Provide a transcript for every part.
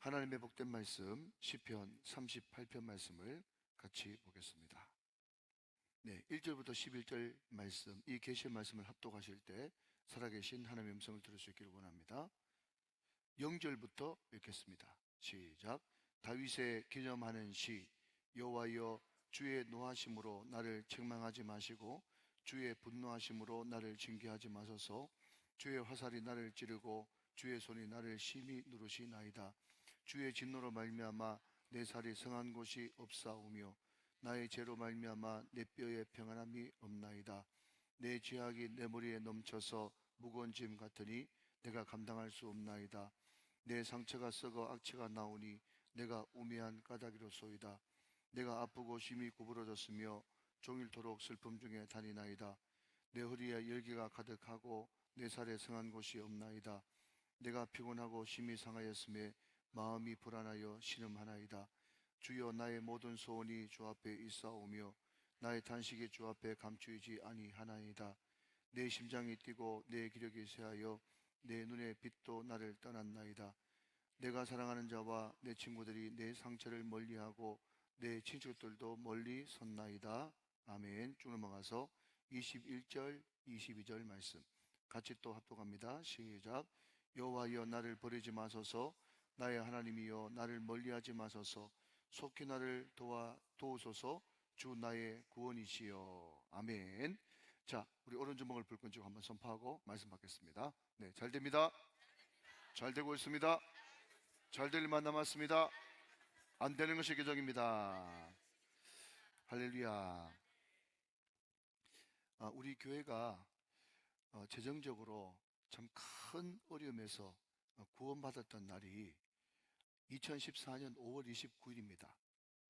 하나님의 복된 말씀 시편 38편 말씀을 같이 보겠습니다. 1절부터 11절 말씀, 이 계시의 말씀을 합독하실 때 살아계신 하나님의 음성을 들을 수 있기를 원합니다. 0절부터 읽겠습니다. 시작. 다윗의 기념하는 시. 여호와여, 주의 노하심으로 나를 책망하지 마시고 주의 분노하심으로 나를 징계하지 마소서. 주의 화살이 나를 찌르고 주의 손이 나를 심히 누르시나이다. 주의 진노로 말미암아 내 살이 성한 곳이 없사오며 나의 죄로 말미암아 내 뼈에 평안함이 없나이다. 내 죄악이 내 머리에 넘쳐서 무거운 짐 같으니 내가 감당할 수 없나이다. 내 상처가 썩어 악취가 나오니 내가 우매한 까닭이로소이다. 내가 아프고 심히 구부러졌으며 종일토록 슬픔 중에 다니나이다. 내 허리에 열기가 가득하고 내 살에 성한 곳이 없나이다. 내가 피곤하고 심히 상하였음에 마음이 불안하여 신음하나이다. 주여, 나의 모든 소원이 주 앞에 있사오며 나의 탄식이 주 앞에 감추이지 아니하나이다. 내 심장이 뛰고 내 기력이 쇠하여 내 눈의 빛도 나를 떠났나이다. 내가 사랑하는 자와 내 친구들이 내 상처를 멀리하고 내 친척들도 멀리 섰나이다. 아멘. 쭉 넘어가서 21절 22절 말씀 같이 또 합독합니다. 시작. 여호와여, 나를 버리지 마소서. 나의 하나님이여, 나를 멀리하지 마소서. 속히 나를 도우소서. 주 나의 구원이시여. 아멘. 자, 우리 오른주먹을 불끈 쥐고 한번 선포하고 말씀 받겠습니다. 네, 잘 됩니다. 잘 되고 있습니다. 잘 될 일만 남았습니다. 안 되는 것이 계정입니다. 할렐루야. 우리 교회가 재정적으로 참 큰 어려움에서 구원받았던 날이 2014년 5월 29일입니다.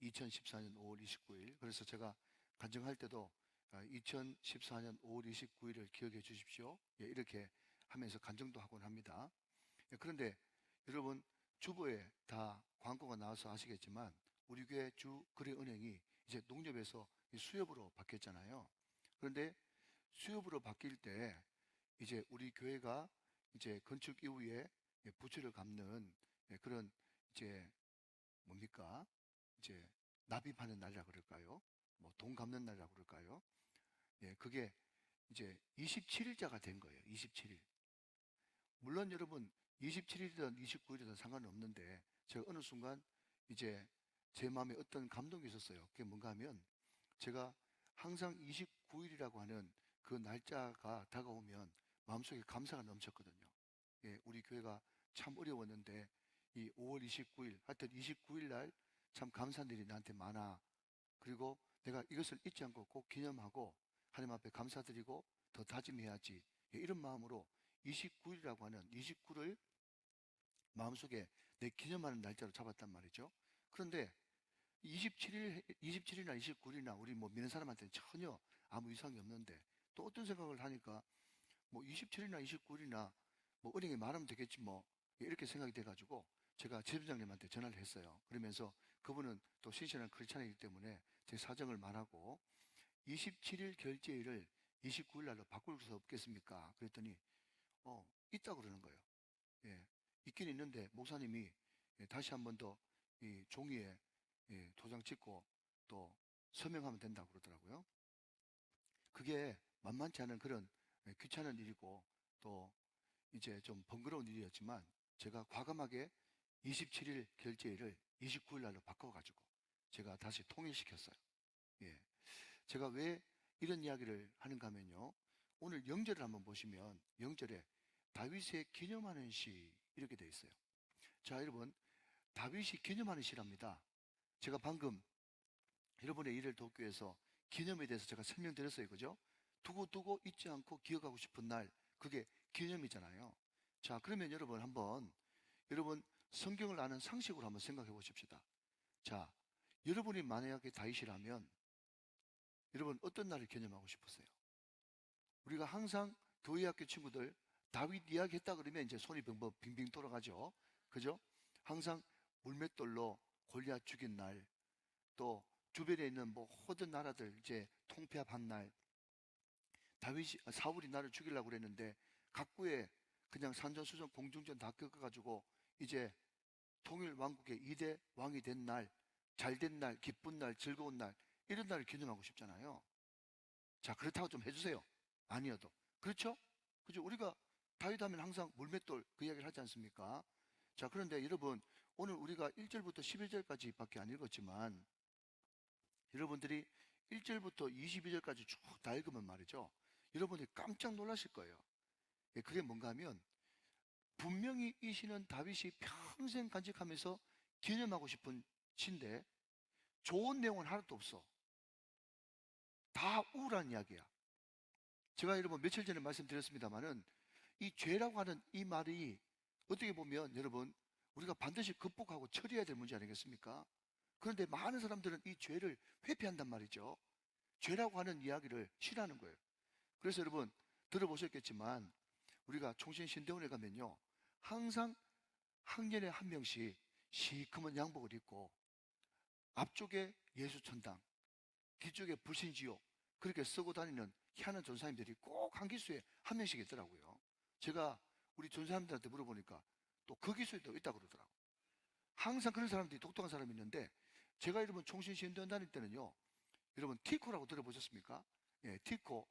2014년 5월 29일. 그래서 제가 간증할 때도 2014년 5월 29일을 기억해 주십시오. 이렇게 하면서 간증도 하곤 합니다. 그런데 여러분, 주보에 다 광고가 나와서 아시겠지만 우리 교회 주거래은행이 이제 농협에서 수협으로 바뀌었잖아요. 그런데 수협으로 바뀔 때 이제 우리 교회가 이제 건축 이후에 부채를 갚는 그런 이제 뭡니까? 이제 납입하는 날이라 그럴까요? 뭐 돈 갚는 날이라 그럴까요? 그게 이제 27일자가 된 거예요. 27일. 물론 여러분 27일이든 29일이든 상관없는데 제가 어느 순간 이제 제 마음에 어떤 감동이 있었어요. 그게 뭔가 하면 제가 항상 29일이라고 하는 그 날짜가 다가오면 마음속에 감사가 넘쳤거든요. 우리 교회가 참 어려웠는데 이 5월 29일, 하여튼 29일 날 참 감사한 일이 나한테 많아. 그리고 내가 이것을 잊지 않고 꼭 기념하고 하나님 앞에 감사드리고 더 다짐해야지. 이런 마음으로 29일이라고 하는 29를 마음속에 내 기념하는 날짜로 잡았단 말이죠. 그런데 27일이나 29일이나 우리 뭐 믿는 사람한테는 전혀 아무 이상이 없는데 또 어떤 생각을 하니까 뭐 27일이나 29일이나 뭐 은행에 말하면 되겠지 뭐 이렇게 생각이 돼가지고 제가 지점장님한테 전화를 했어요. 그러면서 그분은 또 신실한 크리스찬이기 때문에 제 사정을 말하고 27일 결제일을 29일 날로 바꿀 수 없겠습니까? 그랬더니 있다고 그러는 거예요. 있긴 있는데 목사님이 다시 한번 더 이 종이에 도장 찍고 또 서명하면 된다고 그러더라고요. 그게 만만치 않은 그런 귀찮은 일이고 또 이제 좀 번거로운 일이었지만 제가 과감하게 27일 결제일을 29일 날로 바꿔가지고 제가 다시 통일시켰어요. 예. 제가 왜 이런 이야기를 하는가 하면요. 오늘 영절을 한번 보시면 영절에 다윗의 기념하는 시 이렇게 되어 있어요. 자, 여러분, 다윗이 기념하는 시랍니다. 제가 방금 여러분의 일을 돕기 위해서 기념에 대해서 제가 설명드렸어요. 그죠? 두고두고 잊지 않고 기억하고 싶은 날, 그게 기념이잖아요. 자, 그러면 여러분 한번 여러분 성경을 아는 상식으로 한번 생각해 보십시다. 자, 여러분이 만약에 다윗이라면 여러분 어떤 날을 기념하고 싶으세요? 우리가 항상 교회 학교 친구들 다윗 이야기 했다 그러면 이제 손이 빙빙 돌아가죠. 그죠? 항상 물맷돌로 골리앗 죽인 날, 또 주변에 있는 뭐 모든 나라들 이제 통폐합한 날, 사울이 나를 죽이려고 그랬는데 각구에 그냥 산전수전 공중전 다 겪어가지고 이제 통일 왕국의 2대 왕이 된 날, 잘된 날, 기쁜 날, 즐거운 날, 이런 날을 기념하고 싶잖아요. 자, 그렇다고 좀 해주세요. 아니어도. 그렇죠? 그죠? 우리가 다윗 하면 항상 물맷돌 그 이야기를 하지 않습니까? 자, 그런데 여러분, 오늘 우리가 1절부터 11절까지 밖에 안 읽었지만, 여러분들이 1절부터 22절까지 쭉 다 읽으면 말이죠. 여러분들이 깜짝 놀라실 거예요. 예, 그게 뭔가 하면, 분명히 이 시는 다윗이 평생 간직하면서 기념하고 싶은 시인데, 좋은 내용은 하나도 없어. 다 우울한 이야기야. 제가 여러분 며칠 전에 말씀드렸습니다만은, 이 죄라고 하는 이 말이 어떻게 보면 여러분, 우리가 반드시 극복하고 처리해야 될 문제 아니겠습니까? 그런데 많은 사람들은 이 죄를 회피한단 말이죠. 죄라고 하는 이야기를 싫어하는 거예요. 그래서 여러분 들어보셨겠지만, 우리가 총신신대원에 가면요, 항상 학년에 한 명씩 시커먼 양복을 입고 앞쪽에 예수천당, 뒤쪽에 불신지옥, 그렇게 쓰고 다니는 희한한 전사님들이 꼭 한 기수에 한 명씩 있더라고요. 제가 우리 전사님들한테 물어보니까 또 그 기수에도 있다고 그러더라고요. 항상 그런 사람들이, 독특한 사람이 있는데, 제가 여러분 총신신대원 다닐 때는요, 여러분 티코라고 들어보셨습니까? 예, 티코,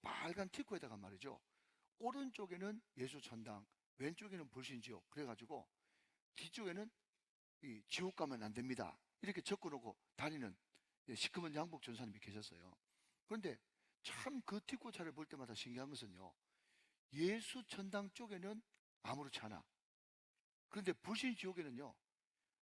빨간 티코에다가 말이죠, 오른쪽에는 예수천당, 왼쪽에는 불신지옥, 그래가지고 뒤쪽에는 이 지옥 가면 안 됩니다, 이렇게 적어놓고 다니는, 예, 시커먼 양복 전사님이 계셨어요. 그런데 참 그 티코차를 볼 때마다 신기한 것은요, 예수천당 쪽에는 아무렇지 않아. 그런데 불신지옥에는요,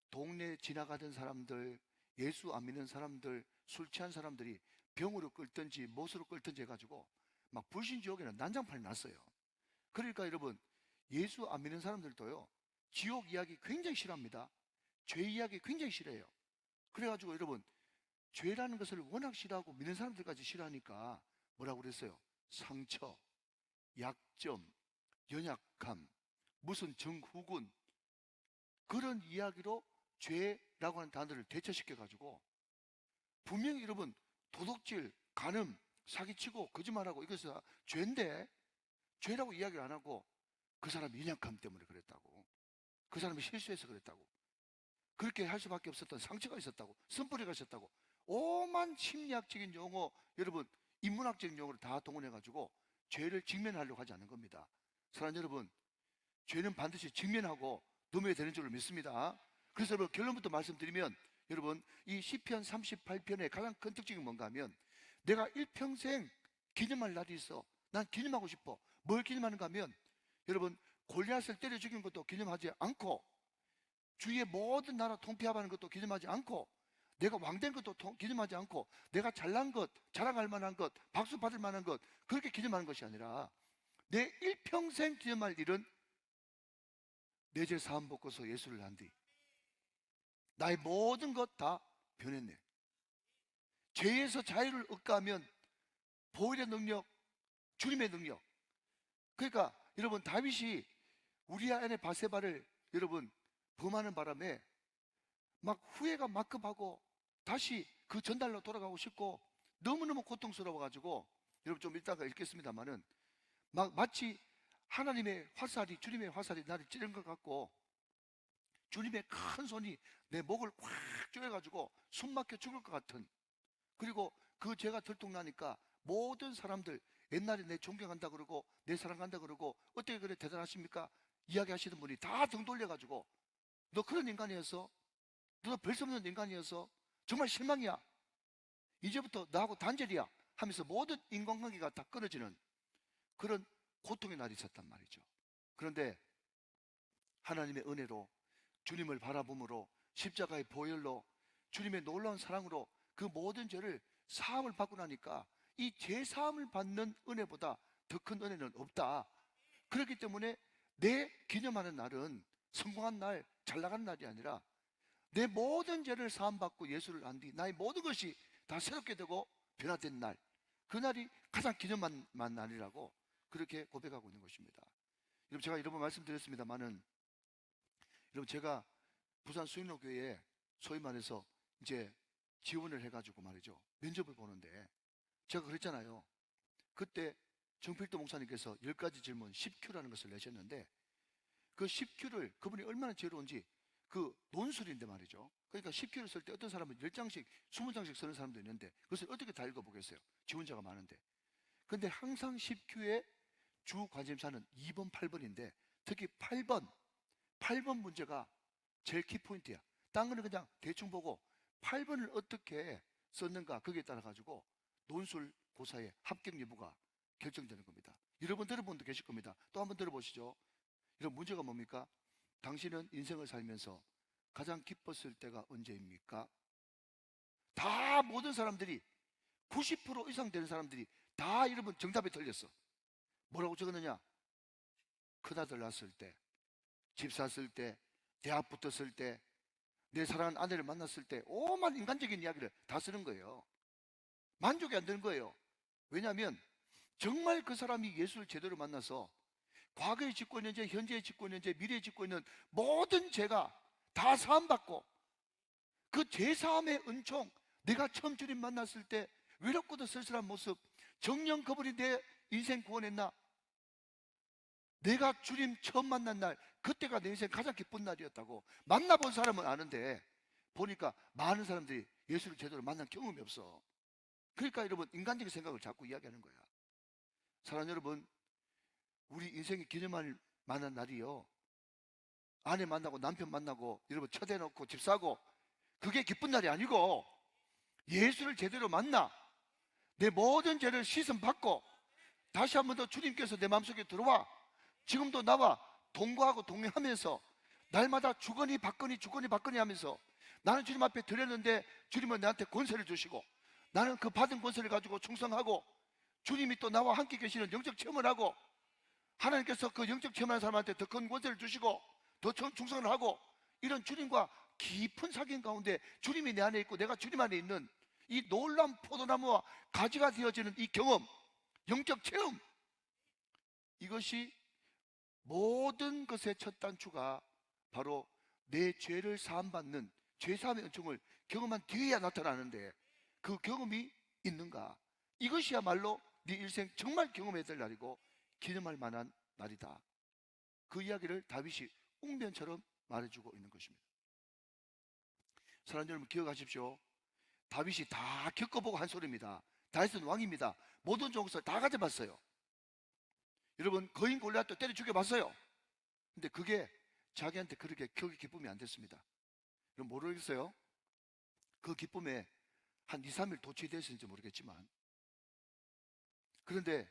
동네 지나가던 사람들, 예수 안 믿는 사람들, 술 취한 사람들이 병으로 끌든지 못으로 끌든지 해가지고 막 불신지옥에는 난장판이 났어요. 그러니까 여러분, 예수 안 믿는 사람들도요, 지옥 이야기 굉장히 싫어합니다. 죄 이야기 굉장히 싫어해요. 그래가지고 여러분, 죄라는 것을 워낙 싫어하고 믿는 사람들까지 싫어하니까 뭐라고 그랬어요? 상처, 약점, 연약함, 무슨 정후군, 그런 이야기로 죄라고 하는 단어를 대처시켜가지고, 분명히 여러분 도둑질, 간음, 사기치고 거짓말하고 이것은 죄인데 죄라고 이야기를 안 하고, 그 사람이 연약함 때문에 그랬다고, 그 사람이 실수해서 그랬다고, 그렇게 할 수밖에 없었던 상처가 있었다고, 쓴뿌리가 있었다고, 오만 심리학적인 용어, 여러분 인문학적인 용어를 다 동원해가지고 죄를 직면하려고 하지 않는 겁니다. 사랑하는 여러분, 죄는 반드시 직면하고 넘어야 되는 줄로 믿습니다. 그래서 여러분 결론부터 말씀드리면, 여러분 이 시편 38편의 가장 큰 특징이 뭔가 하면, 내가 일평생 기념할 날이 있어, 난 기념하고 싶어. 뭘 기념하는가 하면, 여러분 골리앗을 때려 죽인 것도 기념하지 않고, 주위의 모든 나라 통폐합하는 것도 기념하지 않고, 내가 왕된 것도 기념하지 않고, 내가 잘난 것, 자랑할 만한 것, 박수 받을 만한 것, 그렇게 기념하는 것이 아니라, 내 일평생 기념할 일은 내 죄 사함 벗고서 예수를 한 뒤 나의 모든 것 다 변했네. 죄에서 자유를 얻게 하면 보혈의 능력, 주님의 능력. 그러니까 여러분 다윗이 우리아 안에 바세바를 여러분 범하는 바람에 막 후회가 막급하고 다시 그 전달로 돌아가고 싶고 너무너무 고통스러워가지고, 여러분 좀 이따가 읽겠습니다만은, 막 마치 하나님의 화살이, 주님의 화살이 나를 찌른 것 같고, 주님의 큰 손이 내 목을 꽉 조여가지고 숨 막혀 죽을 것 같은, 그리고 그 죄가 들통나니까 모든 사람들 옛날에 내 존경한다 그러고 내 사랑한다 그러고 어떻게 그래 대단하십니까 이야기하시는 분이 다 등 돌려가지고, 너 그런 인간이었어? 너 별 수 없는 인간이어서 정말 실망이야, 이제부터 나하고 단절이야 하면서 모든 인간관계가 다 끊어지는 그런 고통의 날이 있었단 말이죠. 그런데 하나님의 은혜로, 주님을 바라봄으로, 십자가의 보혈로, 주님의 놀라운 사랑으로 그 모든 죄를 사함을 받고 나니까, 이 죄 사함을 받는 은혜보다 더 큰 은혜는 없다. 그렇기 때문에 내 기념하는 날은 성공한 날, 잘 나가는 날이 아니라, 내 모든 죄를 사함받고 예수를 안 뒤 나의 모든 것이 다 새롭게 되고 변화된 날, 그날이 가장 기념한 날이라고 그렇게 고백하고 있는 것입니다. 여러분 제가 여러 번 말씀드렸습니다만은, 여러분 제가 부산 수인로교회에 소위 말해서 이제 지원을 해가지고 말이죠, 면접을 보는데, 제가 그랬잖아요. 그때 정필도 목사님께서 10가지 질문 10Q라는 것을 내셨는데, 그 10Q를 그분이 얼마나 지혜로운지 그 논술인데 말이죠. 그러니까 10교를 쓸 때 어떤 사람은 10장씩, 20장씩 쓰는 사람도 있는데 그것을 어떻게 다 읽어보겠어요? 지원자가 많은데. 근데 항상 10교의 주 관심사는 2번, 8번인데 특히 8번 문제가 제일 키포인트야. 딴 거는 그냥 대충 보고 8번을 어떻게 썼는가 거기에 따라 가지고 논술 고사의 합격 여부가 결정되는 겁니다. 여러분 들어본 분도 계실 겁니다. 또 한번 들어보시죠. 이런 문제가 뭡니까? 당신은 인생을 살면서 가장 기뻤을 때가 언제입니까? 다 모든 사람들이 90% 이상 되는 사람들이 다 여러분 정답이 틀렸어. 뭐라고 적었느냐? 큰아들 낳았을 때, 집 샀을 때, 대학 붙었을 때, 내 사랑하는 아내를 만났을 때 오만 인간적인 이야기를 다 쓰는 거예요. 만족이 안 되는 거예요. 왜냐하면 정말 그 사람이 예수를 제대로 만나서 과거에 짓고 있는 죄, 현재에 짓고 있는 죄, 미래에 짓고 있는 모든 죄가 다 사함받고 그 죄사함의 은총, 내가 처음 주님 만났을 때 외롭고도 쓸쓸한 모습, 정령 그분이 내 인생 구원했나? 내가 주님 처음 만난 날, 그때가 내 인생 가장 기쁜 날이었다고. 만나본 사람은 아는데 보니까 많은 사람들이 예수를 제대로 만난 경험이 없어. 그러니까 여러분 인간적인 생각을 자꾸 이야기하는 거야. 사랑하는 여러분, 우리 인생의 기념할 만한 날이요, 아내 만나고 남편 만나고 여러분 첫애 놓고 집 사고 그게 기쁜 날이 아니고 예수를 제대로 만나 내 모든 죄를 씻음 받고 다시 한 번 더 주님께서 내 마음속에 들어와 지금도 나와 동거하고 동행하면서 날마다 주거니 받거니 하면서 나는 주님 앞에 드렸는데 주님은 나한테 권세를 주시고 나는 그 받은 권세를 가지고 충성하고 주님이 또 나와 함께 계시는 영적 체험을 하고 하나님께서 그 영적 체험하는 사람한테 더 큰 권세를 주시고 더 충성을 하고 이런 주님과 깊은 사귐 가운데 주님이 내 안에 있고 내가 주님 안에 있는 이 놀라운 포도나무와 가지가 되어지는 이 경험, 영적 체험, 이것이 모든 것의 첫 단추가 바로 내 죄를 사함받는 죄사함의 은총을 경험한 뒤에야 나타나는데 그 경험이 있는가? 이것이야말로 네 일생 정말 경험해야 될 날이고 기념할 만한 날이다. 그 이야기를 다윗이 웅변처럼 말해주고 있는 것입니다. 사랑하는 여러분 기억하십시오. 다윗이 다 겪어보고 한 소리입니다. 다윗은 왕입니다. 모든 종것을 다 가져봤어요. 여러분 거인 골리앗도 때려 죽여봤어요. 근데 그게 자기한테 그렇게 그 기쁨이 안 됐습니다. 여러분 모르겠어요. 그 기쁨에 한 2, 3일 도취됐을지 모르겠지만 그런데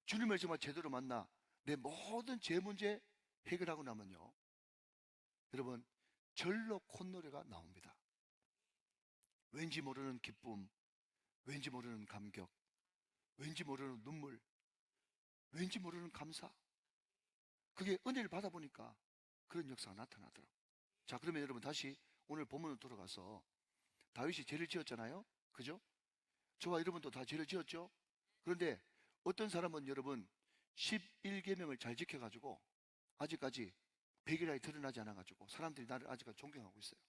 주님을 정말 제대로 만나 내 모든 죄 문제 해결하고 나면요, 여러분 절로 콧노래가 나옵니다. 왠지 모르는 기쁨, 왠지 모르는 감격, 왠지 모르는 눈물, 왠지 모르는 감사. 그게 은혜를 받아보니까 그런 역사가 나타나더라고요. 자, 그러면 여러분 다시 오늘 본문으로 돌아가서 다윗이 죄를 지었잖아요. 그죠? 저와 여러분도 다 죄를 지었죠? 그런데 어떤 사람은 여러분 11계명을 잘 지켜가지고 아직까지 백일하에 드러나지 않아가지고 사람들이 나를 아직까지 존경하고 있어요.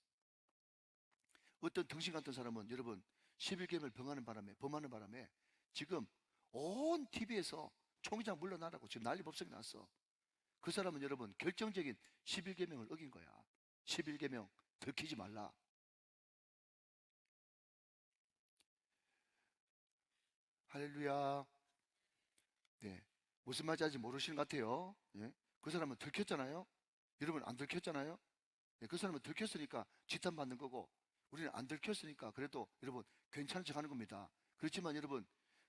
어떤 등신 같은 사람은 여러분 11계명을 범하는 바람에 지금 온 TV에서 총장 물러나라고 지금 난리 법석이 났어. 그 사람은 여러분 결정적인 11계명을 어긴 거야. 11계명 들키지 말라. 할렐루야. 네, 무슨 말인지 아직 모르시는 것 같아요. 예? 그 사람은 들켰잖아요. 여러분 안 들켰잖아요. 예, 그 사람은 들켰으니까 지탄받는 거고 우리는 안 들켰으니까 그래도 여러분 괜찮은 척 하는 겁니다. 그렇지만 여러분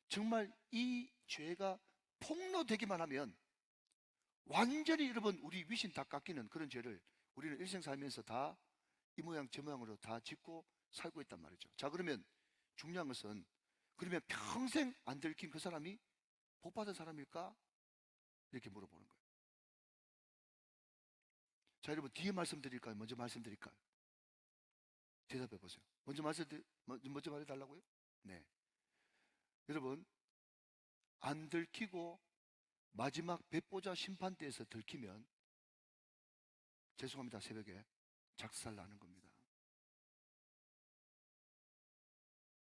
정말 이 죄가 폭로되기만 하면 완전히 여러분 우리 위신 다 깎이는 그런 죄를 우리는 일생 살면서 다 이 모양 저 모양으로 다 짓고 살고 있단 말이죠. 자, 그러면 중요한 것은 그러면 평생 안 들킨 그 사람이 복 받은 사람일까? 이렇게 물어보는 거예요. 자, 여러분 뒤에 말씀드릴까요? 먼저 말씀드릴까요? 대답해 보세요. 먼저 말해달라고요? 네. 여러분 안 들키고 마지막 백보자 심판대에서 들키면 죄송합니다. 새벽에 작살 나는 겁니다.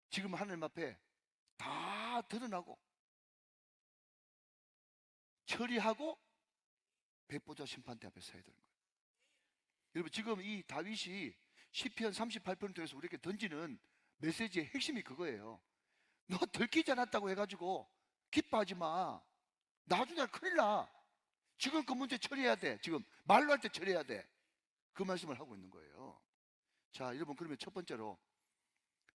지금 하나님 앞에 다 드러나고 처리하고 백보자 심판대 앞에 서야 되는 거예요. 여러분 지금 이 다윗이 시편 38편을 통해서 우리에게 던지는 메시지의 핵심이 그거예요. 너 들키지 않았다고 해가지고 기뻐하지 마. 나중에 큰일 나. 지금 그 문제 처리해야 돼. 지금 말로 할 때 처리해야 돼. 그 말씀을 하고 있는 거예요. 자, 여러분 그러면 첫 번째로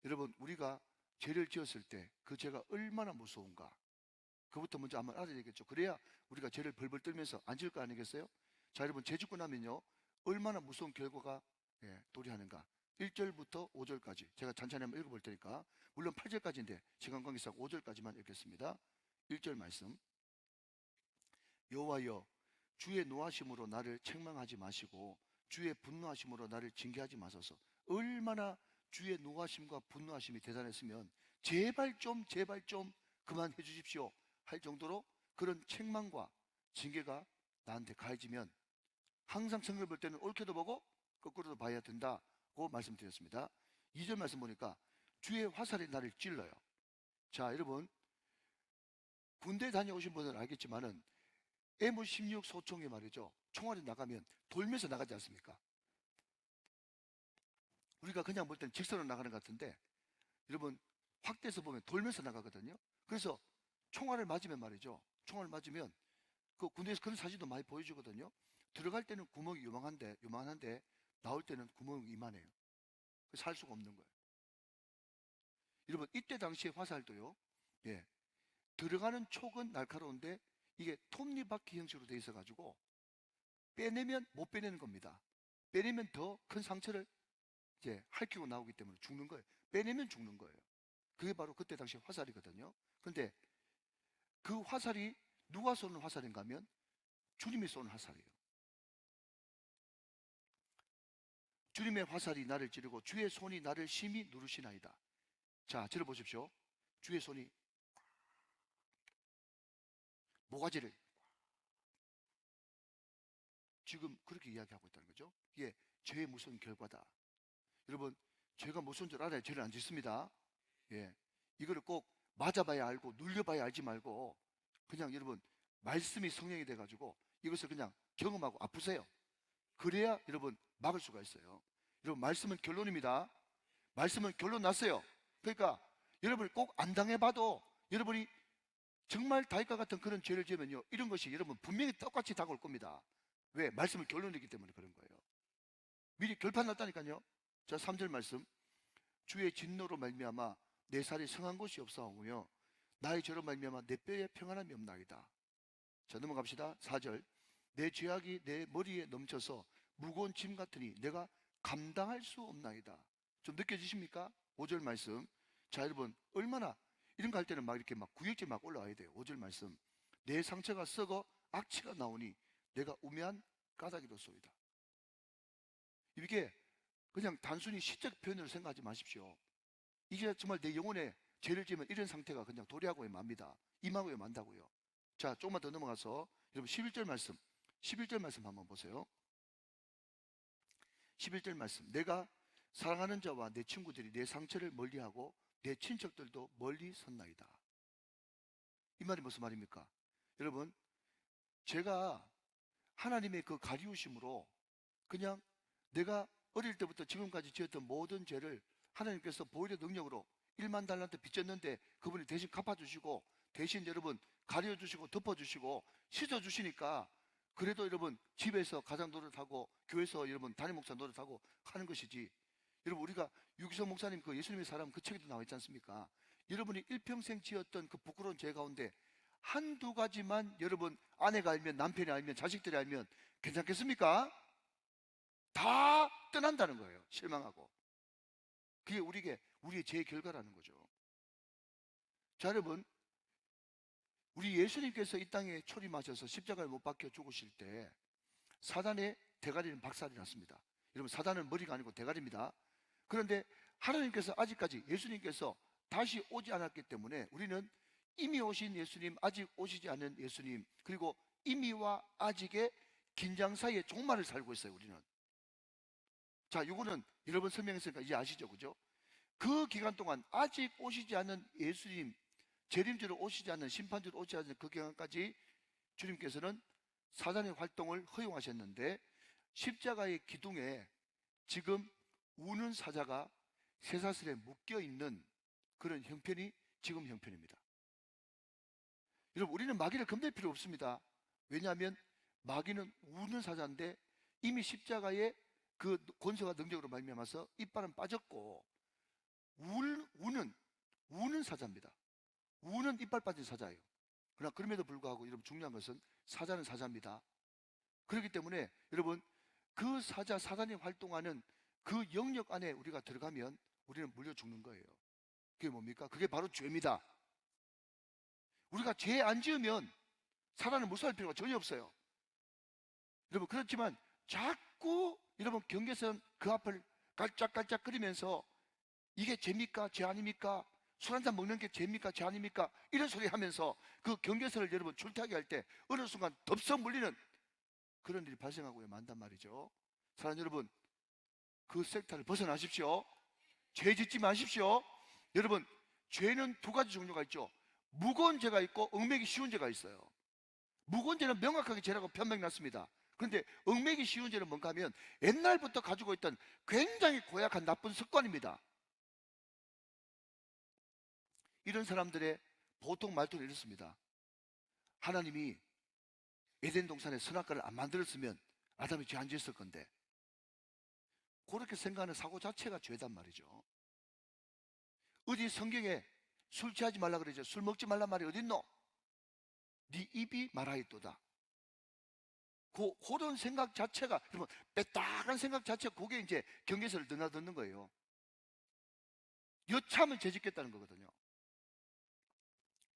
여러분 우리가 죄를 지었을 때 그 죄가 얼마나 무서운가 그부터 먼저 한번 알아야 되겠죠. 그래야 우리가 죄를 벌벌 떨면서 안 지을 거 아니겠어요? 자, 여러분 죄 짓고 나면요 얼마나 무서운 결과가 도래하는가. 1절부터 5절까지 제가 찬찬히 한번 읽어볼 테니까, 물론 8절까지인데 시간 관계상 5절까지만 읽겠습니다. 1절 말씀. 여호와여, 주의 노하심으로 나를 책망하지 마시고 주의 분노하심으로 나를 징계하지 마소서. 얼마나 주의 노하심과 분노하심이 대단했으면 제발 좀 그만해 주십시오 할 정도로 그런 책망과 징계가 나한테 가해지면 항상 성경을 볼 때는 옳게도 보고 거꾸로도 봐야 된다고 말씀드렸습니다. 2절 말씀 보니까 주의 화살이 나를 찔러요. 자, 여러분 군대 다녀오신 분은 알겠지만은 M16 소총이 말이죠, 총알이 나가면 돌면서 나가지 않습니까? 우리가 그냥 볼 때는 직선으로 나가는 것 같은데 여러분 확대해서 보면 돌면서 나가거든요. 그래서 총알을 맞으면 말이죠, 총알을 맞으면 그 군대에서 그런 사진도 많이 보여주거든요. 들어갈 때는 구멍이 요만한데 나올 때는 구멍이 이만해요. 살 수가 없는 거예요. 여러분 이때 당시에 화살도요, 들어가는 촉은 날카로운데 이게 톱니바퀴 형식으로 되어 있어 가지고 빼내면 못 빼내는 겁니다. 빼내면 더 큰 상처를 핥히고 나오기 때문에 죽는 거예요. 빼내면 죽는 거예요. 그게 바로 그때 당시 화살이거든요. 그런데 그 화살이 누가 쏘는 화살인가 하면 주님이 쏘는 화살이에요. 주님의 화살이 나를 찌르고 주의 손이 나를 심히 누르시나이다. 자, 들어보십시오. 주의 손이 모가지를 지금 그렇게 이야기하고 있다는 거죠. 이게 죄의 무서운 결과다. 여러분 죄가 무서운 줄 알아야 죄를 안 짓습니다. 이거를 꼭 맞아봐야 알고 눌려봐야 알지 말고 그냥 여러분 말씀이 성령이 돼가지고 이것을 그냥 경험하고 아프세요. 그래야 여러분 막을 수가 있어요. 여러분 말씀은 결론입니다. 말씀은 결론 났어요. 그러니까 여러분이 꼭 안 당해봐도 여러분이 정말 다윗과 같은 그런 죄를 지으면요 이런 것이 여러분 분명히 똑같이 다가올 겁니다. 왜? 말씀은 결론이기 때문에 그런 거예요. 미리 결판 났다니까요. 자, 3절 말씀. 주의 진노로 말미암아 내 살이 성한 곳이 없사오며 나의 죄로 말미암아 내 뼈에 평안함이 없나이다. 자, 넘어갑시다. 4절. 내 죄악이 내 머리에 넘쳐서 무거운 짐 같으니 내가 감당할 수 없나이다. 좀 느껴지십니까? 5절 말씀. 자, 여러분 얼마나 이런 거 할 때는 막 이렇게 막 구역질 막 올라와야 돼요. 5절 말씀. 내 상처가 썩어 악취가 나오니 내가 우매한 까닭이로소이다. 이게 그냥 단순히 시적 표현으로 생각하지 마십시오. 이게 정말 내 영혼에 죄를 지으면 이런 상태가 그냥 도래하고 맙니다. 임하고 만다고요. 자, 조금만 더 넘어가서 여러분 11절 말씀, 11절 말씀 한번 보세요. 11절 말씀. 내가 사랑하는 자와 내 친구들이 내 상처를 멀리하고 내 친척들도 멀리 섰나이다. 이 말이 무슨 말입니까? 여러분 제가 하나님의 그 가리우심으로 그냥 내가 어릴 때부터 지금까지 지었던 모든 죄를 하나님께서 보혈의 능력으로 1만 달란트 빚졌는데 그분이 대신 갚아주시고 대신 여러분 가려주시고 덮어주시고 씻어주시니까 그래도 여러분 집에서 가장 노릇하고 교회에서 여러분 담임 목사 노릇하고 하는 것이지. 여러분 우리가 유기성 목사님 그 예수님의 사람 그 책에도 나와 있지 않습니까? 여러분이 일평생 지었던 그 부끄러운 죄 가운데 한두 가지만 여러분 아내가 알면 남편이 알면 자식들이 알면 괜찮겠습니까? 다 떠난다는 거예요. 실망하고. 그게 우리의 죄의 결과라는 거죠. 자, 여러분 우리 예수님께서 이 땅에 초림하셔서 십자가에 못 박혀 죽으실 때 사단의 대가리는 박살이 났습니다. 여러분 사단은 머리가 아니고 대가리입니다. 그런데 하나님께서 아직까지 예수님께서 다시 오지 않았기 때문에 우리는 이미 오신 예수님, 아직 오시지 않은 예수님, 그리고 이미와 아직의 긴장 사이에 종말을 살고 있어요. 우리는. 자, 이거는 여러분 설명했으니까 이제 아시죠? 그죠? 그 기간 동안 아직 오시지 않은 예수님, 재림주로 오시지 않는, 심판주로 오시지 않는 그 기간까지 주님께서는 사단의 활동을 허용하셨는데 십자가의 기둥에 지금 우는 사자가 쇠사슬에 묶여 있는 그런 형편이 지금 형편입니다. 여러분, 우리는 마귀를 겁낼 필요 없습니다. 왜냐하면 마귀는 우는 사자인데 이미 십자가의 그 권세와 능력으로 말미암아서 이빨은 빠졌고 우는 사자입니다. 우는 이빨 빠진 사자예요. 그러나 그럼에도 불구하고 여러분, 중요한 것은 사자는 사자입니다. 그렇기 때문에 여러분, 그 사단이 활동하는 그 영역 안에 우리가 들어가면 우리는 물려 죽는 거예요. 그게 뭡니까? 그게 바로 죄입니다. 우리가 죄 안 지으면 사단을 무서워할 필요가 전혀 없어요. 여러분, 그렇지만 자꾸 여러분 경계선 그 앞을 깔짝깔짝거리면서 이게 죄입니까? 죄 아닙니까? 술 한잔 먹는 게 죄입니까? 죄 아닙니까? 이런 소리 하면서 그 경계선을 여러분 줄타기 할 때 어느 순간 덥석 물리는 그런 일이 발생하고 만단 말이죠. 사랑하는 여러분, 그 섹터를 벗어나십시오. 죄 짓지 마십시오. 여러분, 죄는 두 가지 종류가 있죠. 무거운 죄가 있고 얽매기 쉬운 죄가 있어요. 무거운 죄는 명확하게 죄라고 판명났습니다. 그런데 얽매기 쉬운 죄는 뭔가 하면 옛날부터 가지고 있던 굉장히 고약한 나쁜 습관입니다. 이런 사람들의 보통 말투는 이렇습니다. 하나님이 에덴 동산에 선악과를 안 만들었으면 아담이 죄 안 지었을 건데, 그렇게 생각하는 사고 자체가 죄단 말이죠. 어디 성경에 술 취하지 말라 그러죠. 술 먹지 말란 말이 어딨노? 네 입이 말하였도다. 그런 생각 자체가, 여러분, 빼딱한 생각 자체가 그게 이제 경계선을 드나드는 거예요. 여차하면 죄짓겠다는 거거든요.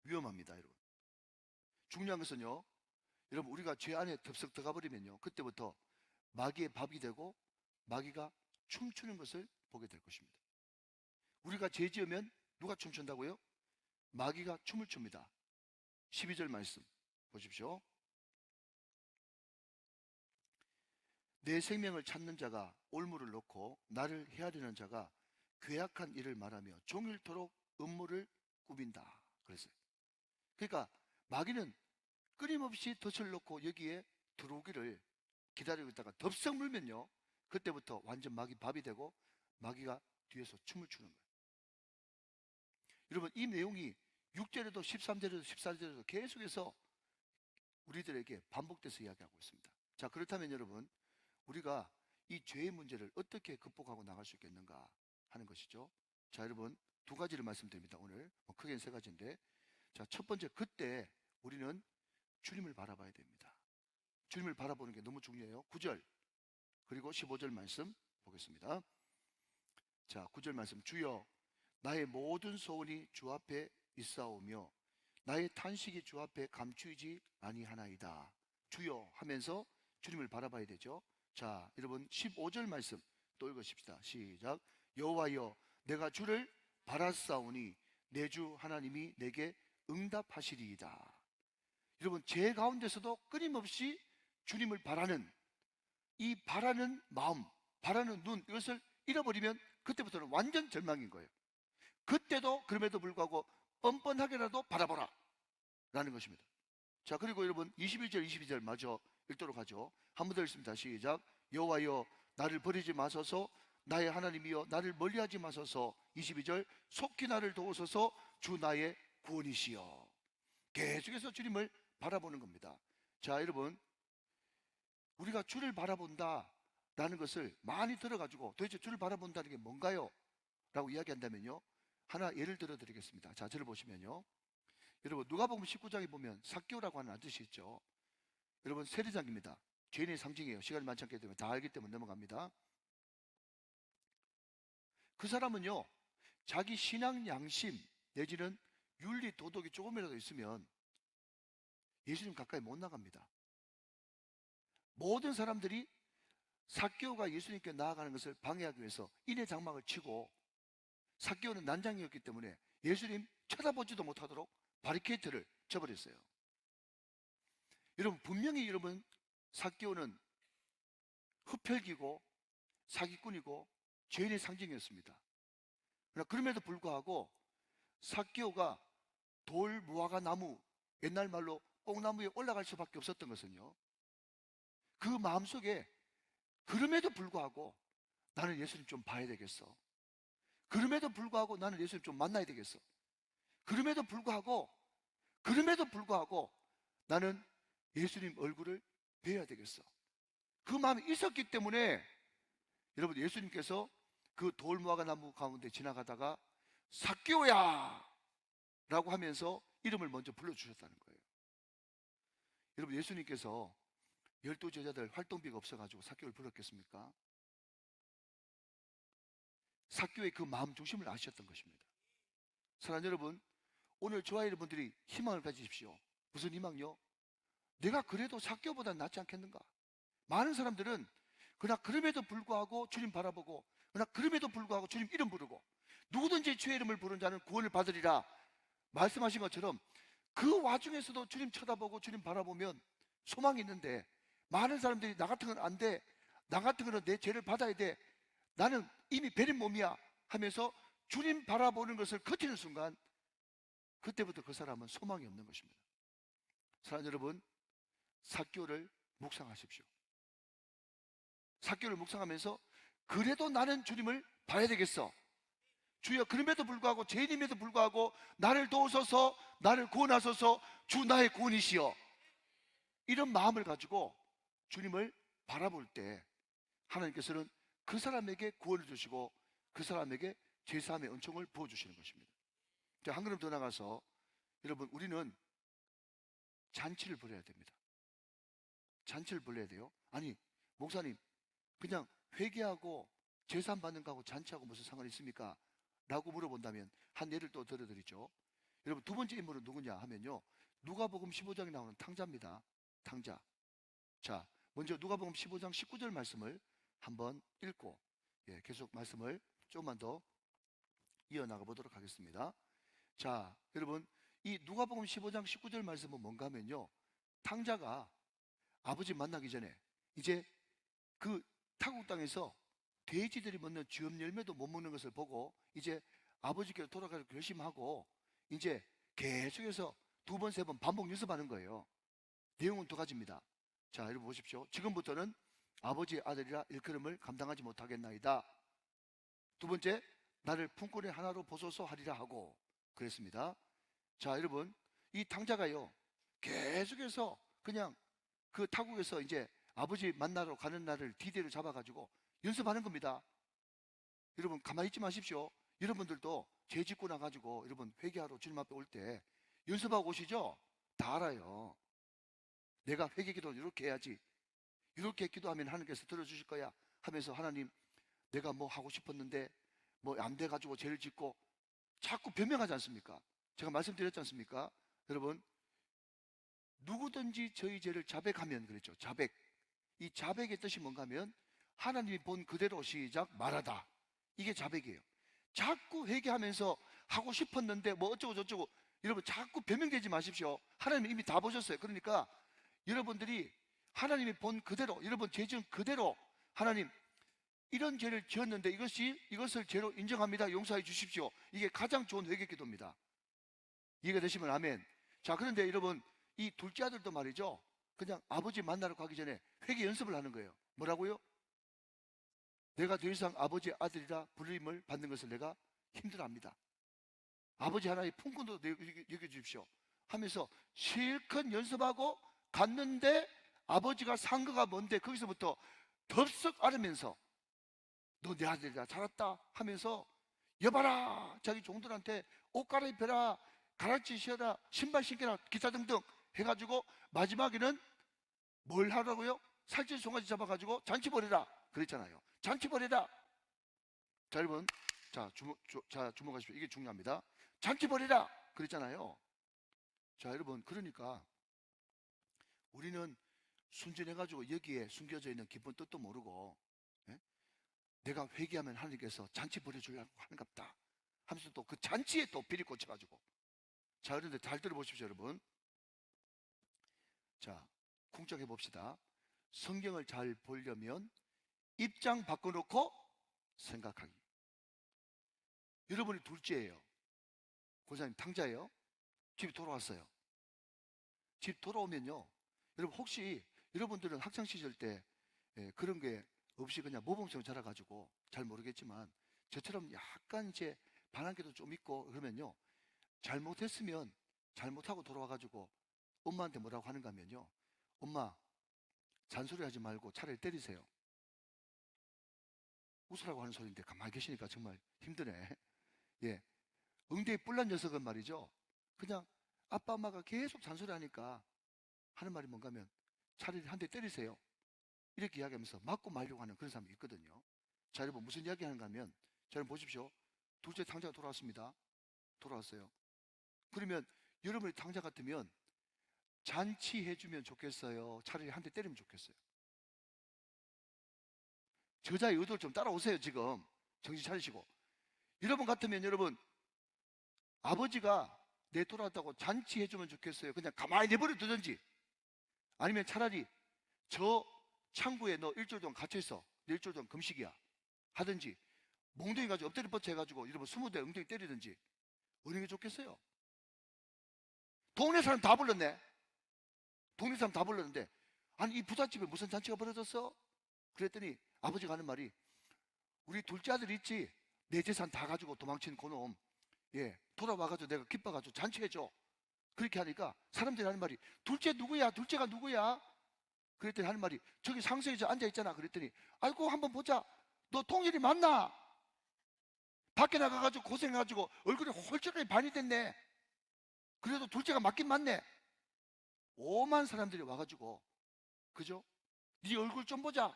위험합니다, 여러분. 중요한 것은요, 여러분, 우리가 죄 안에 덥석 들어가 버리면요, 그때부터 마귀의 밥이 되고 마귀가 춤추는 것을 보게 될 것입니다. 우리가 죄 지으면 누가 춤춘다고요? 마귀가 춤을 춥니다. 12절 말씀 보십시오. 내 생명을 찾는 자가 올무를 놓고 나를 헤아리는 자가 괴악한 일을 말하며 종일토록 음모를 꾸민다 그랬어요. 그러니까 마귀는 끊임없이 덫을 놓고 여기에 들어오기를 기다리고 있다가 덥석 물면요, 그때부터 완전 마귀 밥이 되고 마귀가 뒤에서 춤을 추는 거예요. 여러분, 이 내용이 6절에도 13절에도 14절에도 계속해서 우리들에게 반복돼서 이야기하고 있습니다. 자, 그렇다면 여러분, 우리가 이 죄의 문제를 어떻게 극복하고 나갈 수 있겠는가 하는 것이죠. 자, 여러분, 두 가지를 말씀드립니다. 오늘 크게는 세 가지인데, 자, 첫 번째, 그때 우리는 주님을 바라봐야 됩니다. 주님을 바라보는 게 너무 중요해요. 9절 그리고 15절 말씀 보겠습니다. 자, 9절 말씀. 주여, 나의 모든 소원이 주 앞에 있사오며 나의 탄식이 주 앞에 감추이지 아니하나이다. 주여 하면서 주님을 바라봐야 되죠. 자, 여러분, 15절 말씀 또 읽으십시다. 시작. 여호와여, 내가 주를 바라사오니 내 주 하나님이 내게 응답하시리이다. 여러분, 제 가운데서도 끊임없이 주님을 바라는 이 바라는 마음, 바라는 눈, 이것을 잃어버리면 그때부터는 완전 절망인 거예요. 그때도 그럼에도 불구하고 뻔뻔하게라도 바라보라 라는 것입니다. 자, 그리고 여러분, 21절 22절 마저 읽도록 하죠. 한 번 더 읽습니다. 시작. 여호와여, 나를 버리지 마소서. 나의 하나님이여, 나를 멀리하지 마소서. 22절. 속히 나를 도우소서. 주 나의 구원이시여. 계속해서 주님을 바라보는 겁니다. 자, 여러분, 우리가 주를 바라본다 라는 것을 많이 들어가지고 도대체 주를 바라본다는 게 뭔가요? 라고 이야기한다면요, 하나 예를 들어 드리겠습니다. 자, 저를 보시면요, 여러분, 누가복음 19장에 보면 삭개오라고 하는 아저씨 있죠. 여러분, 세리장입니다. 죄인의 상징이에요. 시간이 많지 않기 때문에 다 알기 때문에 넘어갑니다. 그 사람은요, 자기 신앙 양심 내지는 윤리 도덕이 조금이라도 있으면 예수님 가까이 못 나갑니다. 모든 사람들이 삭개오가 예수님께 나아가는 것을 방해하기 위해서 인의 장막을 치고, 삭개오는 난장이었기 때문에 예수님 쳐다보지도 못하도록 바리케이트를 쳐버렸어요. 여러분, 분명히 여러분, 삭개오는 흡혈귀고 사기꾼이고 죄인의 상징이었습니다. 그러나 그럼에도 불구하고 삭개오가 돌, 무화과 나무, 옛날 말로 뽕나무에 올라갈 수밖에 없었던 것은요, 그 마음속에 그럼에도 불구하고 나는 예수님 좀 봐야 되겠어. 그럼에도 불구하고 나는 예수님 좀 만나야 되겠어. 그럼에도 불구하고 나는 예수님 얼굴을 뵈야 되겠어. 그 마음이 있었기 때문에 여러분, 예수님께서 그 돌무화과 나무 가운데 지나가다가 삭개오야 라고 하면서 이름을 먼저 불러주셨다는 거예요. 여러분, 예수님께서 12제자들 활동비가 없어가지고 삭개오를 불렀겠습니까? 삭개오의 그 마음 중심을 아셨던 것입니다. 사랑하는 여러분, 오늘 저와 여러분들이 희망을 가지십시오. 무슨 희망요? 내가 그래도 삭개오보다 낫지 않겠는가? 많은 사람들은 그러나 그럼에도 불구하고 주님 바라보고, 그러나 그럼에도 불구하고 주님 이름 부르고, 누구든지 주의 이름을 부른 자는 구원을 받으리라 말씀하신 것처럼 그 와중에서도 주님 쳐다보고 주님 바라보면 소망이 있는데, 많은 사람들이 나 같은 건 안 돼, 나 같은 거는 내 죄를 받아야 돼, 나는 이미 베린 몸이야 하면서 주님 바라보는 것을 거치는 순간, 그때부터 그 사람은 소망이 없는 것입니다. 사랑하는 여러분, 삭개오를 묵상하십시오. 삭개오를 묵상하면서 그래도 나는 주님을 봐야 되겠어. 주여, 그럼에도 불구하고, 죄인임에도 불구하고 나를 도우소서, 나를 구원하소서, 주 나의 구원이시여, 이런 마음을 가지고 주님을 바라볼 때 하나님께서는 그 사람에게 구원을 주시고 그 사람에게 제사함의 은총을 부어주시는 것입니다. 자, 한 걸음 더 나가서 여러분, 우리는 잔치를 벌여야 됩니다. 잔치를 벌여야 돼요. 아니, 목사님, 그냥 회개하고 제사함 받는 거하고 잔치하고 무슨 상관이 있습니까? 라고 물어본다면 한 예를 또 들어드리죠. 여러분, 두 번째 인물은 누구냐 하면요, 누가복음 15장에 나오는 탕자입니다. 탕자. 자, 먼저 누가복음 15장 19절 말씀을 한번 읽고 계속 말씀을 조금만 더 이어나가 보도록 하겠습니다. 자, 여러분, 이 누가복음 15장 19절 말씀은 뭔가 하면요, 탕자가 아버지 만나기 전에 이제 그 타국 땅에서 돼지들이 먹는 쥐업 열매도 못 먹는 것을 보고 이제 아버지께로 돌아가기로 결심하고 이제 계속해서 두 번, 세 번 반복 연습하는 거예요. 내용은 두 가지입니다. 자, 여러분 보십시오. 지금부터는 아버지의 아들이라 일컬음을 감당하지 못하겠나이다. 두 번째, 나를 품꾼의 하나로 보소서 하리라 하고 그랬습니다. 자, 여러분, 이 탕자가요, 계속해서 그냥 그 타국에서 이제 아버지 만나러 가는 날을 디데이로 잡아가지고 연습하는 겁니다. 여러분, 가만히 있지 마십시오. 여러분들도 죄 짓고 나가지고 여러분 회개하러 주님 앞에 올 때 연습하고 오시죠? 다 알아요. 내가 회개 기도를 이렇게 해야지, 이렇게 기도하면 하나님께서 들어주실 거야 하면서, 하나님, 내가 뭐 하고 싶었는데 뭐 안 돼가지고 죄를 짓고 자꾸 변명하지 않습니까? 제가 말씀드렸지 않습니까? 여러분, 누구든지 저희 죄를 자백하면, 그랬죠. 자백. 이 자백의 뜻이 뭔가 하면 하나님이 본 그대로 시작 말하다. 이게 자백이에요. 자꾸 회개하면서 하고 싶었는데 뭐 어쩌고 저쩌고, 여러분 자꾸 변명되지 마십시오. 하나님이 이미 다 보셨어요. 그러니까 여러분들이 하나님이 본 그대로, 여러분 죄 지은 그대로, 하나님 이런 죄를 지었는데 이것을 죄로 인정합니다, 용서해 주십시오. 이게 가장 좋은 회개 기도입니다. 이해가 되시면 아멘. 자, 그런데 여러분, 이 둘째 아들도 말이죠, 그냥 아버지 만나러 가기 전에 회개 연습을 하는 거예요. 뭐라고요? 내가 더 이상 아버지의 아들이라 불림을 받는 것을 내가 힘들어합니다. 아버지 하나의 품꾼도 여겨주십시오 하면서 실컷 연습하고 갔는데, 아버지가 상거가 뭔데 거기서부터 덥석 앓으면서 너 내 아들이다, 잘했다 하면서, 여봐라, 자기 종들한테 옷 갈아입혀라, 가르치셔라, 신발 신겨라, 기타 등등 해가지고 마지막에는 뭘 하라고요? 살찐 송아지 잡아가지고 잔치 벌이라 그랬잖아요. 잔치 벌이라. 자, 여러분, 자, 주목하십시오. 이게 중요합니다. 잔치 벌이라 그랬잖아요. 자, 여러분, 그러니까 우리는 순진해가지고 여기에 숨겨져 있는 깊은 뜻도 모르고, 예? 내가 회개하면 하나님께서 잔치 벌여주려고 하는갑다 하면서 또 그 잔치에 또 비리 꽂혀가지고. 자, 그런데 잘 들어보십시오, 여러분. 자, 쿵짝해 봅시다. 성경을 잘 보려면 입장 바꿔놓고 생각하기. 여러분이 둘째예요. 고사님 탕자예요. 집에 돌아왔어요. 집 돌아오면요, 여러분 혹시 여러분들은 학창시절 때 그런 게 없이 그냥 모범생 자라가지고 잘 모르겠지만 저처럼 약간 이제 반항기도 좀 있고 그러면요, 잘못했으면 잘못하고 돌아와가지고 엄마한테 뭐라고 하는가 하면요, 엄마 잔소리 하지 말고 차라리 때리세요. 웃으라고 하는 소리인데 가만히 계시니까 정말 힘드네. 예, 응대에 뿔난 녀석은 말이죠, 그냥 아빠 엄마가 계속 잔소리 하니까 하는 말이 뭔가 하면 차라리 한 대 때리세요, 이렇게 이야기하면서 맞고 말려고 하는 그런 사람이 있거든요. 자, 여러분 무슨 이야기 하는가 하면, 자, 여러분 보십시오. 둘째 탕자가 돌아왔습니다. 돌아왔어요. 그러면 여러분이 탕자 같으면 잔치해주면 좋겠어요, 차라리 한 대 때리면 좋겠어요? 저자의 의도를 좀 따라오세요. 지금 정신 차리시고. 여러분 같으면 여러분, 아버지가 내 돌아왔다고 잔치해주면 좋겠어요, 그냥 가만히 내버려 두든지, 아니면 차라리 저 창구에 너 일주일 동안 갇혀있어, 너 일주일 동안 금식이야 하든지, 몽둥이 가지고 엎드려 뻗쳐 해가지고 여러분 20대 엉덩이 때리든지, 어느 게 좋겠어요? 동네 사람 다 불렀네. 동네 사람 다 불렀는데, 아니 이 부잣집에 무슨 잔치가 벌어졌어? 그랬더니 아버지가 하는 말이, 우리 둘째 아들 있지, 내 재산 다 가지고 도망친 그놈, 예, 돌아와가지고 내가 기뻐가지고 잔치해줘. 그렇게 하니까 사람들이 하는 말이, 둘째 누구야? 둘째가 누구야? 그랬더니 하는 말이, 저기 상석에 저 앉아있잖아. 그랬더니, 아이고 한번 보자, 너 통일이 맞나? 밖에 나가가지고 고생해가지고 얼굴이 홀쭉하게 반이 됐네. 그래도 둘째가 맞긴 맞네. 오만 사람들이 와가지고, 그죠? 네 얼굴 좀 보자.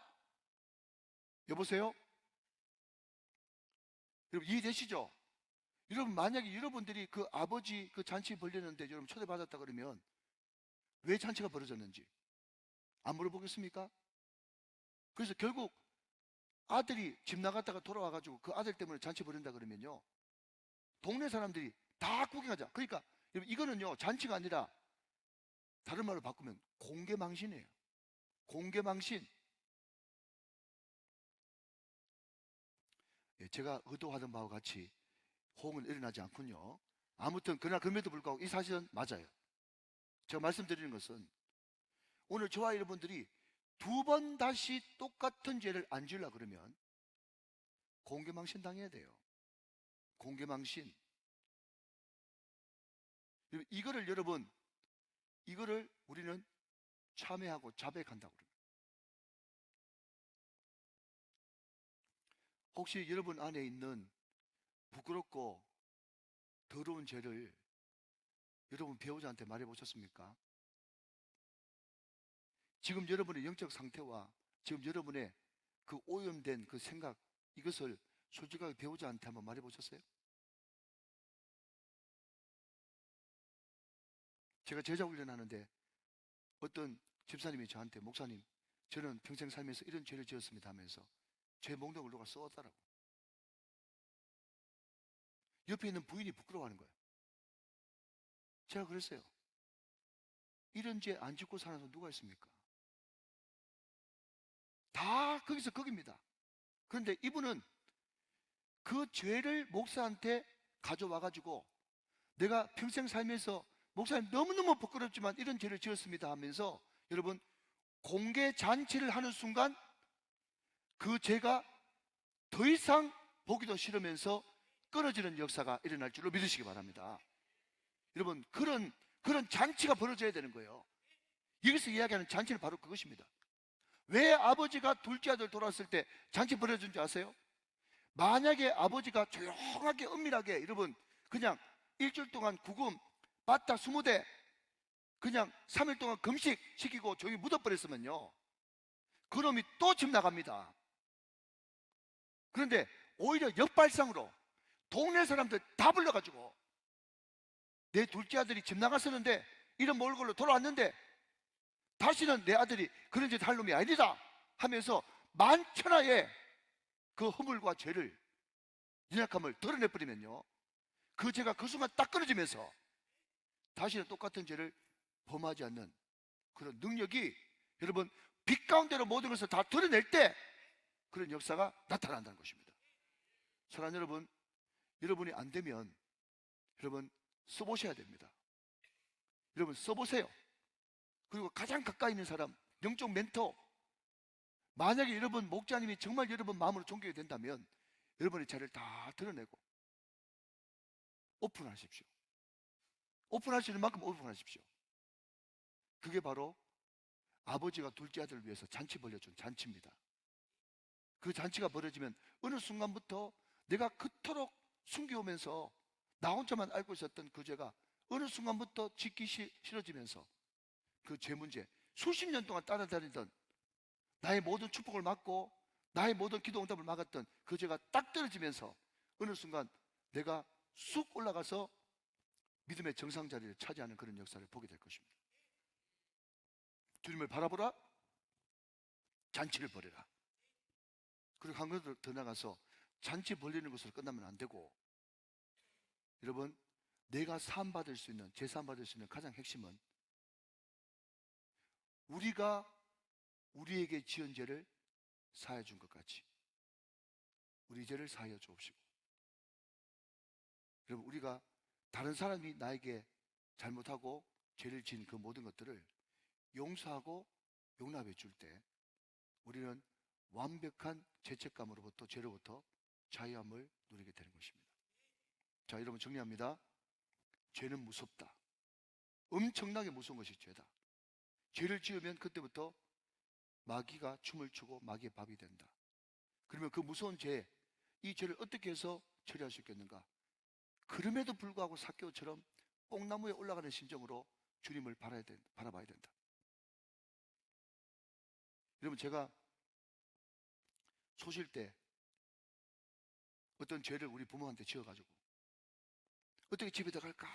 여보세요? 여러분 이해되시죠? 여러분 만약에 여러분들이 그 아버지 그 잔치 벌렸는데 여러분 초대받았다 그러면 왜 잔치가 벌어졌는지 안 물어보겠습니까? 그래서 결국 아들이 집 나갔다가 돌아와가지고 그 아들 때문에 잔치 벌인다 그러면요, 동네 사람들이 다 구경하자. 그러니까 여러분 이거는요, 잔치가 아니라 다른 말로 바꾸면 공개망신이에요. 공개망신. 예, 제가 의도하던 바와 같이 호응은 일어나지 않군요. 아무튼 그러나 그럼에도 불구하고 이 사실은 맞아요. 제가 말씀드리는 것은, 오늘 저와 여러분들이 두 번 다시 똑같은 죄를 안 지으려고 그러면 공개망신 당해야 돼요. 공개망신. 이거를 여러분, 이거를 우리는 참회하고 자백한다고 그래요. 혹시 여러분 안에 있는 부끄럽고 더러운 죄를 여러분 배우자한테 말해 보셨습니까? 지금 여러분의 영적 상태와 지금 여러분의 그 오염된 그 생각, 이것을 솔직하게 배우자한테 한번 말해 보셨어요? 제가 제자 훈련하는데 어떤 집사님이 저한테, 목사님, 저는 평생 살면서 이런 죄를 지었습니다 하면서 제 목록을 누가 써왔다라고. 옆에 있는 부인이 부끄러워하는 거예요. 제가 그랬어요. 이런 죄 안 짓고 사는 사람 누가 있습니까? 다 거기서 거기입니다. 그런데 이분은 그 죄를 목사한테 가져와가지고, 내가 평생 살면서 목사님 너무너무 부끄럽지만 이런 죄를 지었습니다 하면서, 여러분 공개 잔치를 하는 순간 그 죄가 더 이상 보기도 싫으면서 끊어지는 역사가 일어날 줄로 믿으시기 바랍니다. 여러분 그런 잔치가 벌어져야 되는 거예요. 여기서 이야기하는 잔치는 바로 그것입니다. 왜 아버지가 둘째 아들 돌아왔을 때 잔치 벌어진 줄 아세요? 만약에 아버지가 조용하게 은밀하게 여러분 그냥 일주일 동안 구금 바타 20대 그냥 3일 동안 금식 시키고 조용히 묻어버렸으면요, 그놈이 또 집 나갑니다. 그런데 오히려 역발상으로 동네 사람들 다 불러가지고, 내 둘째 아들이 집 나갔었는데 이런 몰골로 돌아왔는데 다시는 내 아들이 그런 짓 할 놈이 아니다 하면서 만천하에 그 허물과 죄를, 연약함을 드러내버리면요, 그 죄가 그 순간 딱 끊어지면서 다시는 똑같은 죄를 범하지 않는 그런 능력이, 여러분 빛 가운데로 모든 것을 다 드러낼 때 그런 역사가 나타난다는 것입니다. 사랑하는 여러분, 여러분이 안 되면 여러분 써보셔야 됩니다. 여러분 써보세요. 그리고 가장 가까이 있는 사람, 영적 멘토, 만약에 여러분 목자님이 정말 여러분 마음으로 존경이 된다면 여러분의 자리를 다 드러내고 오픈하십시오. 오픈할 수 있는 만큼 오픈하십시오. 그게 바로 아버지가 둘째 아들을 위해서 잔치 벌려준 잔치입니다. 그 잔치가 벌어지면 어느 순간부터 내가 그토록 숨겨오면서 나 혼자만 알고 있었던 그 죄가 어느 순간부터 짓기 싫어지면서 그 죄 문제, 수십 년 동안 따라다니던 나의 모든 축복을 막고 나의 모든 기도 응답을 막았던 그 죄가 딱 떨어지면서 어느 순간 내가 쑥 올라가서 믿음의 정상 자리를 차지하는 그런 역사를 보게 될 것입니다. 주님을 바라보라, 잔치를 벌여라. 그리고 한 걸음 더 나가서 잔치 벌리는 것으로 끝나면 안 되고, 여러분, 내가 사함받을 수 있는, 제사함받을 수 있는 가장 핵심은 우리가 우리에게 지은 죄를 사하여 준 것 같이 우리 죄를 사하여 주옵시고, 여러분, 우리가 다른 사람이 나에게 잘못하고 죄를 지은 그 모든 것들을 용서하고 용납해 줄 때 우리는 완벽한 죄책감으로부터, 죄로부터 자유함을 누리게 되는 것입니다. 자, 여러분, 정리합니다. 죄는 무섭다. 엄청나게 무서운 것이 죄다. 죄를 지으면 그때부터 마귀가 춤을 추고 마귀의 밥이 된다. 그러면 그 무서운 죄, 이 죄를 어떻게 해서 처리할 수 있겠는가? 그럼에도 불구하고 삭개오처럼 뽕나무에 올라가는 심정으로 주님을 바라봐야 된다. 여러분, 제가 소실 때 어떤 죄를 우리 부모한테 지어가지고 어떻게 집에 들어갈까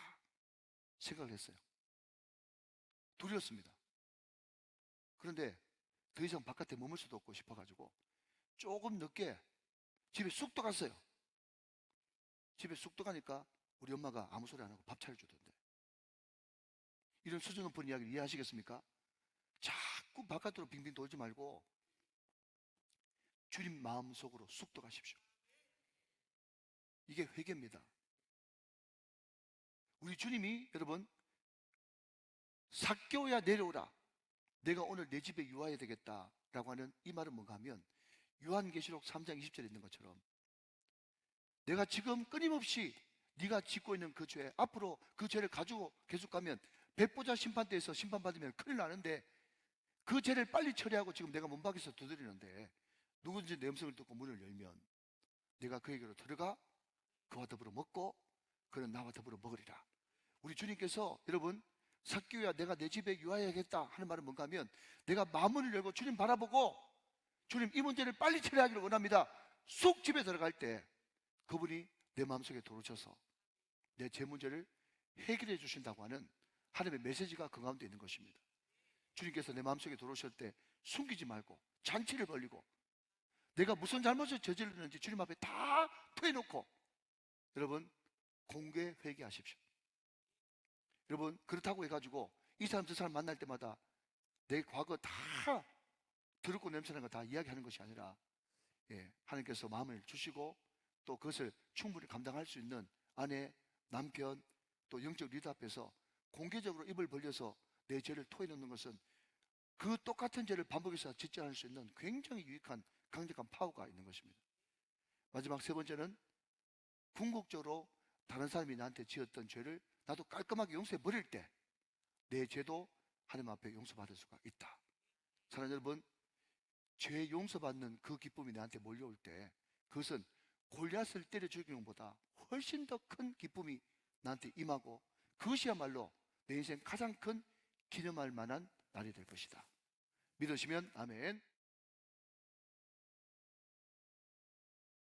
생각을 했어요. 두려웠습니다. 그런데 더 이상 바깥에 머물 수도 없고 싶어가지고 조금 늦게 집에 쑥 들어갔어요. 집에 쑥 들어가니까 우리 엄마가 아무 소리 안 하고 밥 차려주던데, 이런 수준 높은 이야기를 이해하시겠습니까? 자꾸 바깥으로 빙빙 돌지 말고 주님 마음속으로 쑥 들어가십시오. 이게 회개입니다. 우리 주님이, 여러분, 삭개오야 내려오라, 내가 오늘 내 집에 유하해야 되겠다라고 하는 이 말은 뭔가 하면, 요한계시록 3장 20절에 있는 것처럼 내가 지금 끊임없이 네가 짓고 있는 그 죄, 앞으로 그 죄를 가지고 계속 가면 백보자 심판대에서 심판받으면 큰일 나는데, 그 죄를 빨리 처리하고 지금 내가 문 밖에서 두드리는데 누구든지 내 음성을 듣고 문을 열면 내가 그에게로 들어가 그와 더불어 먹고 그는 나와 더불어 먹으리라. 우리 주님께서, 여러분, 삭개오야 내가 내 집에 유하여야겠다 하는 말은 뭔가 하면, 내가 마음을 열고 주님 바라보고 주님 이 문제를 빨리 처리하기를 원합니다, 쑥 집에 들어갈 때 그분이 내 마음속에 들어오셔서 내 죄 문제를 해결해 주신다고 하는 하나님의 메시지가 그 가운데 있는 것입니다. 주님께서 내 마음속에 들어오실 때 숨기지 말고 잔치를 벌리고 내가 무슨 잘못을 저질렀는지 주님 앞에 다 토해놓고, 여러분, 공개 회개하십시오. 여러분, 그렇다고 해가지고 이 사람 저 사람 만날 때마다 내 과거 다 더럽고 냄새나는 거 다 이야기하는 것이 아니라, 하나님께서 마음을 주시고 또 그것을 충분히 감당할 수 있는 아내, 남편, 또 영적 리더 앞에서 공개적으로 입을 벌려서 내 죄를 토해놓는 것은 그 똑같은 죄를 반복해서 짓지 않을 수 있는 굉장히 유익한 강력한 파워가 있는 것입니다. 마지막 세 번째는, 궁극적으로 다른 사람이 나한테 지었던 죄를 나도 깔끔하게 용서해 버릴 때 내 죄도 하나님 앞에 용서받을 수가 있다. 사랑하는 여러분, 죄 용서받는 그 기쁨이 나한테 몰려올 때 그것은 골리앗을 때려 죽이는 것보다 훨씬 더 큰 기쁨이 나한테 임하고, 그것이야말로 내 인생 가장 큰 기념할 만한 날이 될 것이다. 믿으시면 아멘.